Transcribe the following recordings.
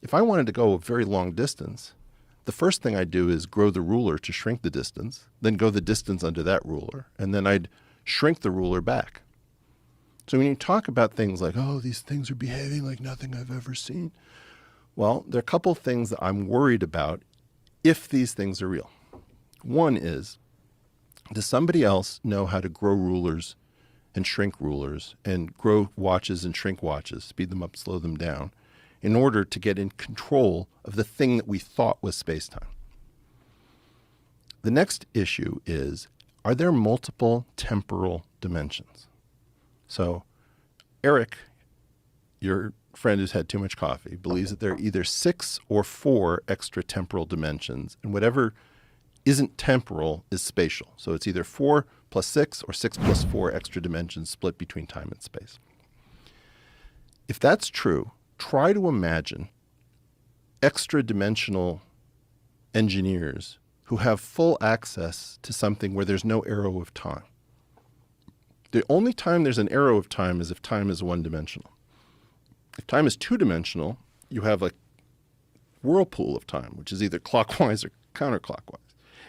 If I wanted to go a very long distance, the first thing I'd do is grow the ruler to shrink the distance, then go the distance under that ruler, and then I'd shrink the ruler back. So when you talk about things like, oh, these things are behaving like nothing I've ever seen, well, there are a couple of things that I'm worried about if these things are real. One is, does somebody else know how to grow rulers and shrink rulers and grow watches and shrink watches, speed them up, slow them down, in order to get in control of the thing that we thought was space-time? The next issue is, are there multiple temporal dimensions? So Eric, your friend who's had too much coffee, believes that there are either 6 or 4 extra temporal dimensions, and whatever isn't temporal is spatial. So it's either 4 plus 6 or 6 plus 4 extra dimensions split between time and space. If that's true, try to imagine extra dimensional engineers who have full access to something where there's no arrow of time. The only time there's an arrow of time is if time is one-dimensional. If time is two-dimensional, you have a whirlpool of time, which is either clockwise or counterclockwise.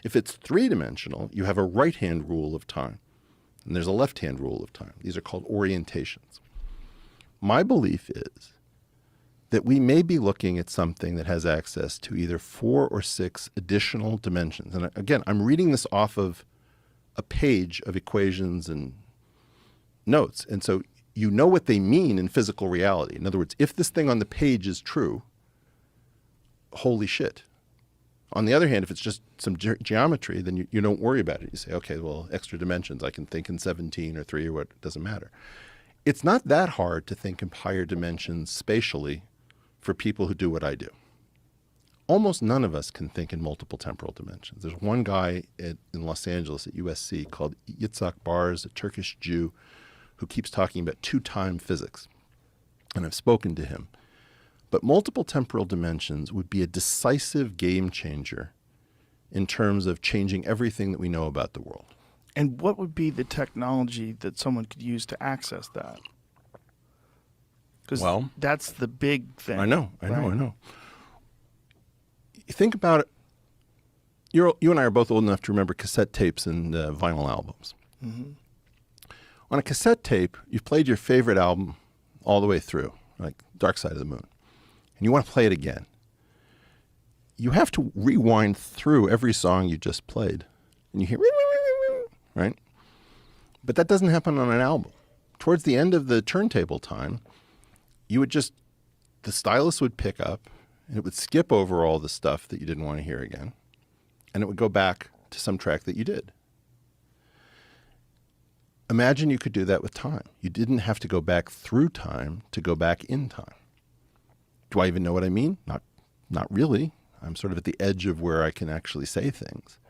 If it's three-dimensional, you have a right-hand rule of time, and there's a left-hand rule of time. These are called orientations. My belief is that we may be looking at something that has access to either 4 or 6 additional dimensions. And again, I'm reading this off of a page of equations and notes. And so you know what they mean in physical reality. In other words, if this thing on the page is true, holy shit. On the other hand, if it's just some geometry, then you don't worry about it. You say, okay, well, extra dimensions, I can think in 17 or 3 or what, it doesn't matter. It's not that hard to think in higher dimensions spatially for people who do what I do. Almost none of us can think in multiple temporal dimensions. There's one guy in Los Angeles at USC called Yitzhak Bars, a Turkish Jew, who keeps talking about two-time physics. And I've spoken to him. But multiple temporal dimensions would be a decisive game changer in terms of changing everything that we know about the world. And what would be the technology that someone could use to access that? Because that's the big thing. I know. You think about it. You and I are both old enough to remember cassette tapes and vinyl albums. Mm-hmm. On a cassette tape, you've played your favorite album all the way through, like Dark Side of the Moon, and you want to play it again. You have to rewind through every song you just played, and you hear, right? But that doesn't happen on an album. Towards the end of the turntable time, the stylus would pick up, and it would skip over all the stuff that you didn't want to hear again, and it would go back to some track that you did. Imagine you could do that with time. You didn't have to go back through time to go back in time. Do I even know what I mean? Not really. I'm sort of at the edge of where I can actually say things.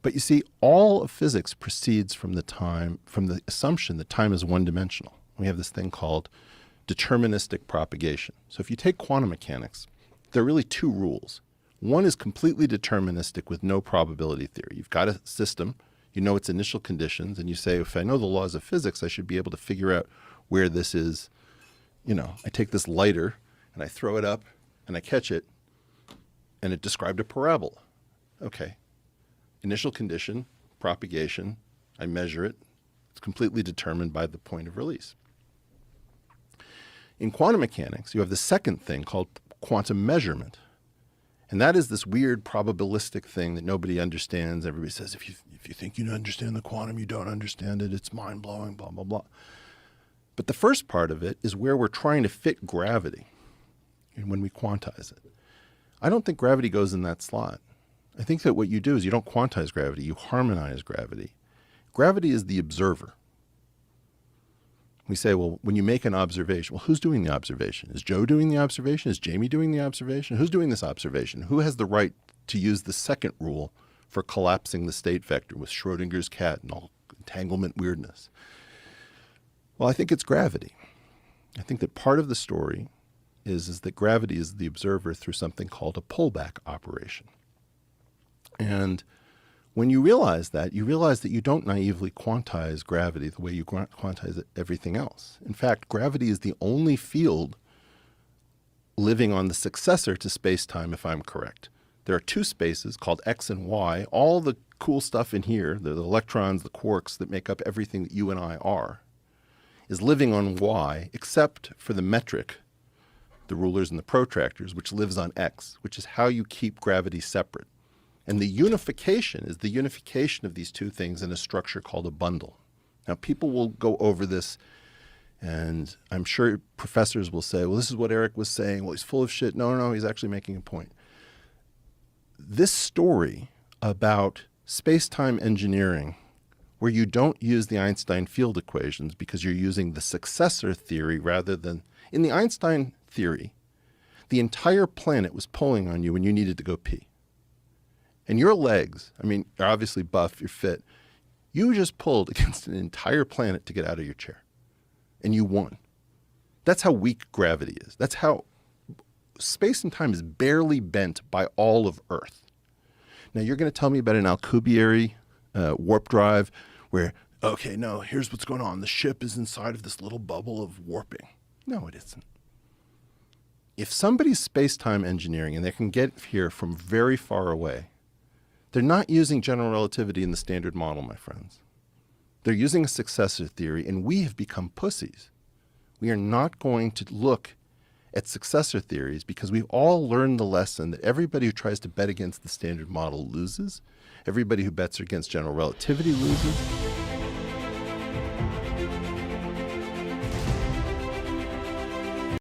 But you see, all of physics proceeds from the assumption that time is one-dimensional. We have this thing called deterministic propagation. So if you take quantum mechanics, there are really 2 rules. One is completely deterministic with no probability theory. You've got a system, you know its initial conditions, and you say, if I know the laws of physics, I should be able to figure out where this is. I take this lighter and I throw it up and I catch it, and it described a parabola. Okay. Initial condition, propagation, I measure it. It's completely determined by the point of release. In quantum mechanics, you have the second thing called quantum measurement. And that is this weird probabilistic thing that nobody understands. Everybody says, if you think you understand the quantum, you don't understand it. It's mind-blowing, blah, blah, blah. But the first part of it is where we're trying to fit gravity and when we quantize it. I don't think gravity goes in that slot. I think that what you do is you don't quantize gravity, you harmonize gravity. Gravity is the observer. We say, well, when you make an observation, well, who's doing the observation? Is Joe doing the observation? Is Jamie doing the observation? Who's doing this observation? Who has the right to use the second rule for collapsing the state vector with Schrodinger's cat and all entanglement weirdness? Well, I think it's gravity. I think that part of the story is that gravity is the observer through something called a pullback operation. And when you realize that you don't naively quantize gravity the way you quantize everything else. In fact, gravity is the only field living on the successor to space-time, if I'm correct. There are two spaces called X and Y. All the cool stuff in here, the electrons, the quarks that make up everything that you and I are, is living on Y, except for the metric, the rulers and the protractors, which lives on X, which is how you keep gravity separate. And the unification is the unification of these two things in a structure called a bundle. Now, people will go over this, and I'm sure professors will say, well, this is what Eric was saying. Well, he's full of shit. No, he's actually making a point. This story about space-time engineering, where you don't use the Einstein field equations because you're using the successor theory rather than, in the Einstein theory, the entire planet was pulling on you when you needed to go pee. And your legs, I mean, you're obviously buff, you're fit. You just pulled against an entire planet to get out of your chair. And you won. That's how weak gravity is. That's how space and time is barely bent by all of Earth. Now, you're going to tell me about an Alcubierre warp drive where, okay, no, here's what's going on. The ship is inside of this little bubble of warping. No, it isn't. If somebody's space-time engineering and they can get here from very far away, they're not using general relativity in the standard model, my friends. They're using a successor theory, and we have become pussies. We are not going to look at successor theories because we've all learned the lesson that everybody who tries to bet against the standard model loses. Everybody who bets against general relativity loses.